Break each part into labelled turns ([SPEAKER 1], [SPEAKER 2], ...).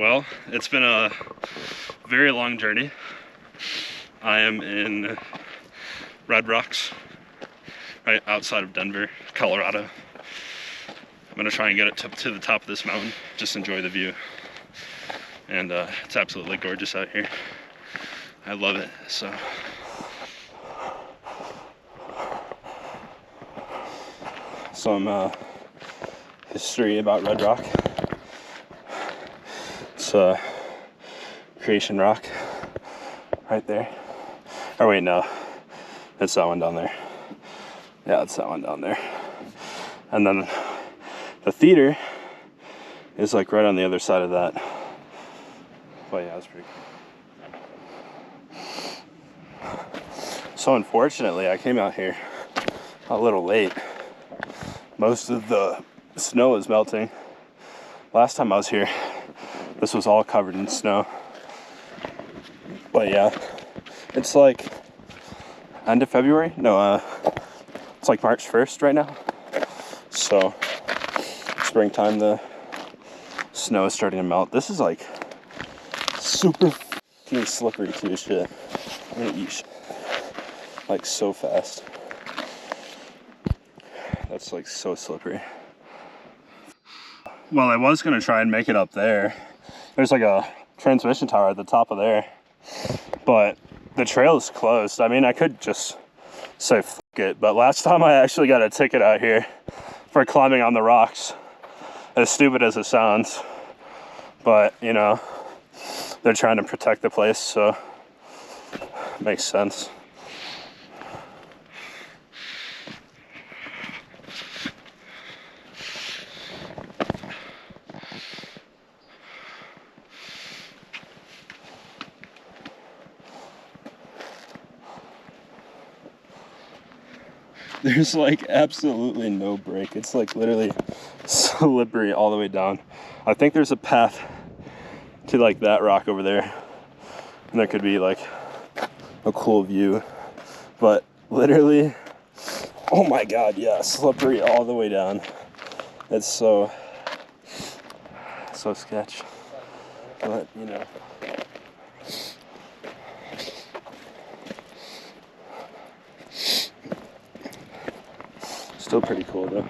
[SPEAKER 1] Well, it's been a very long journey. I am in Red Rocks, right outside of Denver, Colorado. I'm gonna try and get it to the top of this mountain, just enjoy the view. And it's absolutely gorgeous out here. I love it, so. Some history about Red Rock. It's Creation Rock right there. Or wait, no, it's that one down there. Yeah, it's that one down there. And then the theater is like right on the other side of that. But yeah, it's pretty cool. So unfortunately, I came out here a little late. Most of the snow is melting. Last time I was here, this was all covered in snow. But yeah, it's like end of February? No, it's like March 1st right now. So springtime, the snow is starting to melt. This is like super fucking slippery too, shit. I'm gonna eat shit like so fast. That's like so slippery. Well, I was gonna try and make it up there. There's like a transmission tower at the top of there, but the trail is closed. I mean, I could just say f it, but last time I actually got a ticket out here for climbing on the rocks, as stupid as it sounds, but you know, they're trying to protect the place, so it makes sense. There's like absolutely no break. It's like literally slippery all the way down. I think there's a path to like that rock over there, and there could be like a cool view, but literally, oh my god, yeah, slippery all the way down. It's so sketch, but you know. Still pretty cool though.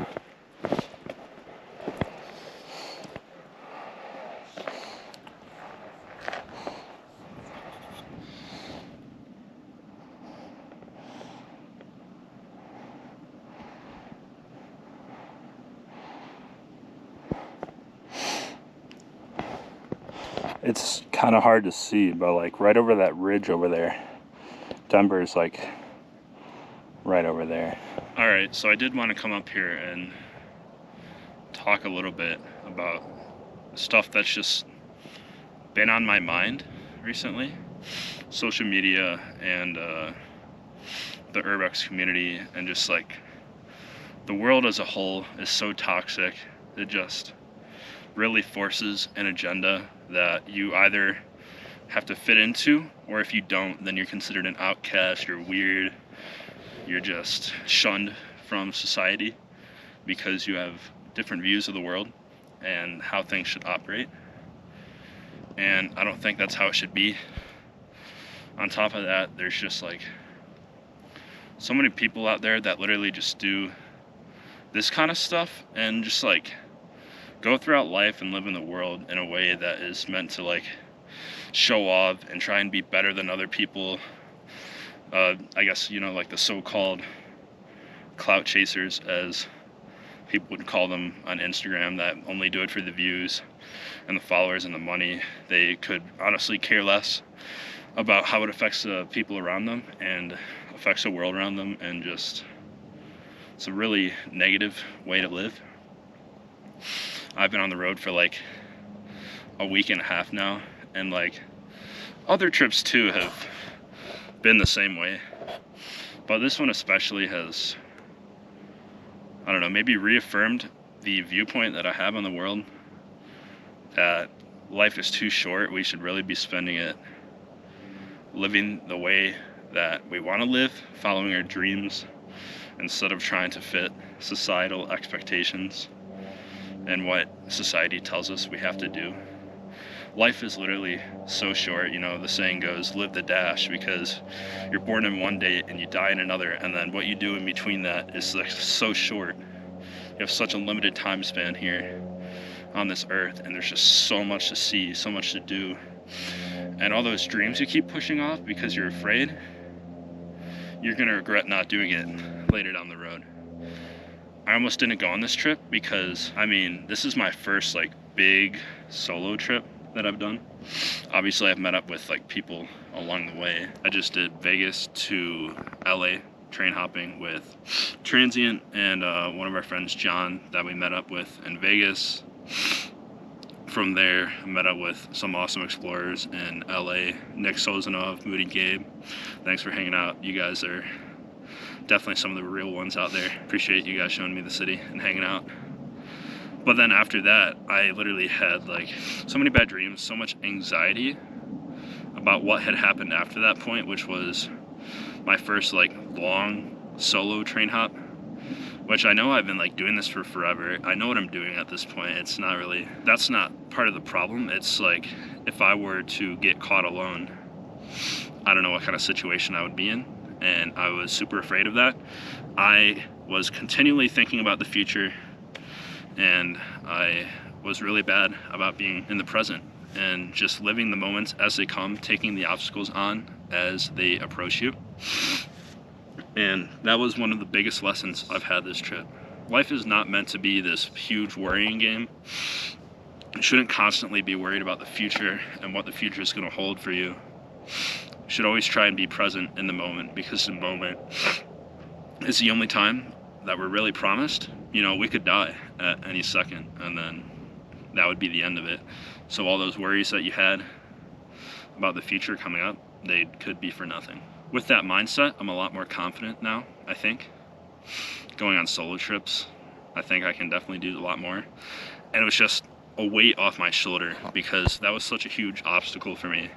[SPEAKER 1] It's kind of hard to see, but like right over that ridge over there, Denver's like right over there. All right, so I did want to come up here and talk a little bit about stuff that's just been on my mind recently. Social media and the Urbex community, and just like the world as a whole is so toxic. It just really forces an agenda that you either have to fit into, or if you don't, then you're considered an outcast, you're weird, you're just shunned from society because you have different views of the world and how things should operate. And I don't think that's how it should be. On top of that, there's just like so many people out there that literally just do this kind of stuff and just like go throughout life and live in the world in a way that is meant to like show off and try and be better than other people. I guess, you know, like the so-called clout chasers, as people would call them on Instagram, that only do it for the views and the followers and the money. They could honestly care less about how it affects the people around them and affects the world around them, and just, it's a really negative way to live. I've been on the road for like a week and a half now, and like other trips too have been the same way, but this one especially has, I don't know, maybe reaffirmed the viewpoint that I have on the world, that life is too short. We should really be spending it living the way that we want to live, following our dreams, instead of trying to fit societal expectations and what society tells us we have to do. life is literally so short. You know, the saying goes, live the dash, because you're born in one day and you die in another, and then what you do in between that is like so short. You have such a limited time span here on this earth, and there's just so much to see, so much to do, and all those dreams you keep pushing off because you're afraid, you're gonna regret not doing it later down the road. I almost didn't go on this trip because, I mean, this is my first like big solo trip that I've done. Obviously I've met up with like people along the way. I just did Vegas to LA train hopping with Transient and one of our friends, John, that we met up with in Vegas. From there, I met up with some awesome explorers in LA, Nick Sozanov, Moody Gabe. Thanks for hanging out. You guys are definitely some of the real ones out there. Appreciate you guys showing me the city and hanging out. But then after that, I literally had like so many bad dreams, so much anxiety about what had happened after that point, which was my first like long solo train hop, which I know I've been like doing this for forever. I know what I'm doing at this point. It's not really, that's not part of the problem. It's like if I were to get caught alone, I don't know what kind of situation I would be in. And I was super afraid of that. I was continually thinking about the future, and I was really bad about being in the present and just living the moments as they come, taking the obstacles on as they approach you. And that was one of the biggest lessons I've had this trip. Life is not meant to be this huge worrying game. You shouldn't constantly be worried about the future and what the future is going to hold for you. You should always try and be present in the moment, because the moment is the only time that we're really promised. You know, we could die at any second, and then that would be the end of it. So all those worries that you had about the future coming up, they could be for nothing. With that mindset, I'm a lot more confident now, I think. Going on solo trips, I think I can definitely do a lot more. And it was just a weight off my shoulder, because that was such a huge obstacle for me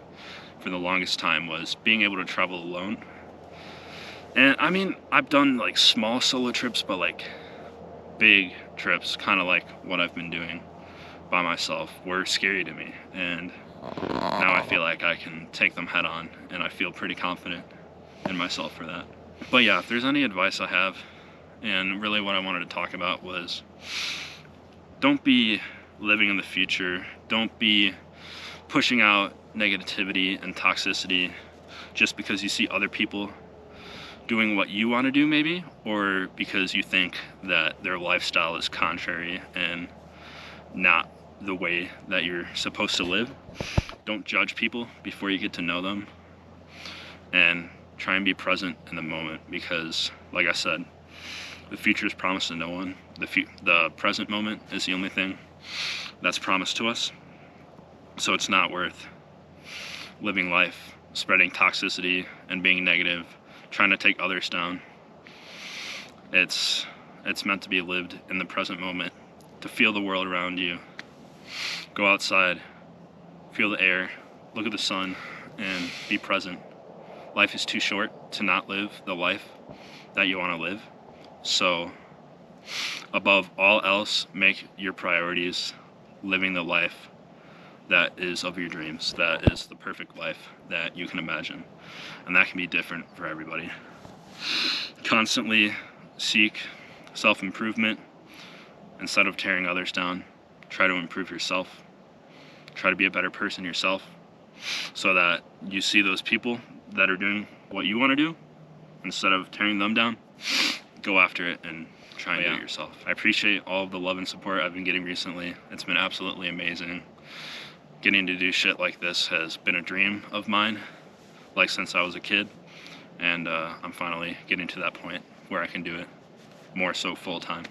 [SPEAKER 1] for the longest time, was being able to travel alone. And I mean, I've done like small solo trips, but like big trips, kind of like what I've been doing by myself, were scary to me. And now I feel like I can take them head on, and I feel pretty confident in myself for that. But yeah, if there's any advice I have, and really what I wanted to talk about was, don't be living in the future. Don't be pushing out negativity and toxicity just because you see other people doing what you want to do, maybe, or because you think that their lifestyle is contrary and not the way that you're supposed to live. Don't judge people before you get to know them, and try and be present in the moment, because like I said, the future is promised to no one. The present moment is the only thing that's promised to us. So it's not worth living life spreading toxicity and being negative, trying to take others down. It's meant to be lived in the present moment, to feel the world around you. Go outside, feel the air, look at the sun, and be present. Life is too short to not live the life that you want to live. So above all else, make your priorities living the life that is of your dreams, that is the perfect life that you can imagine. And that can be different for everybody. Constantly seek self-improvement. Instead of tearing others down, try to improve yourself. Try to be a better person yourself, so that you see those people that are doing what you want to do, instead of tearing them down, go after it and try and do it yourself. I appreciate all of the love and support I've been getting recently. It's been absolutely amazing. Getting to do shit like this has been a dream of mine, like since I was a kid, and I'm finally getting to that point where I can do it more so full time,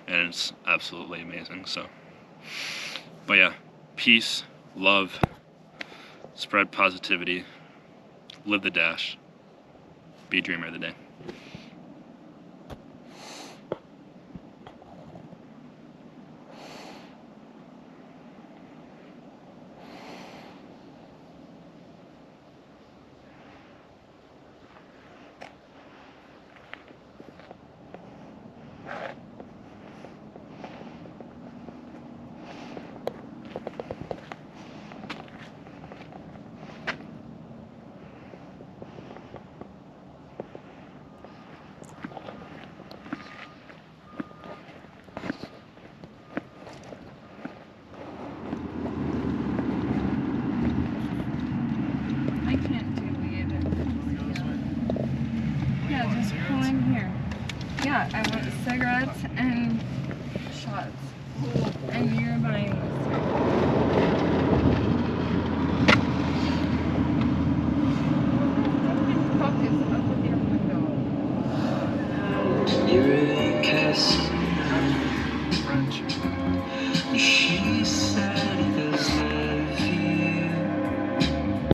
[SPEAKER 1] and it's absolutely amazing. So, but yeah, peace, love, spread positivity, live the dash, be a dreamer of the day.
[SPEAKER 2] here. Yeah, I want cigarettes and shots. And you're buying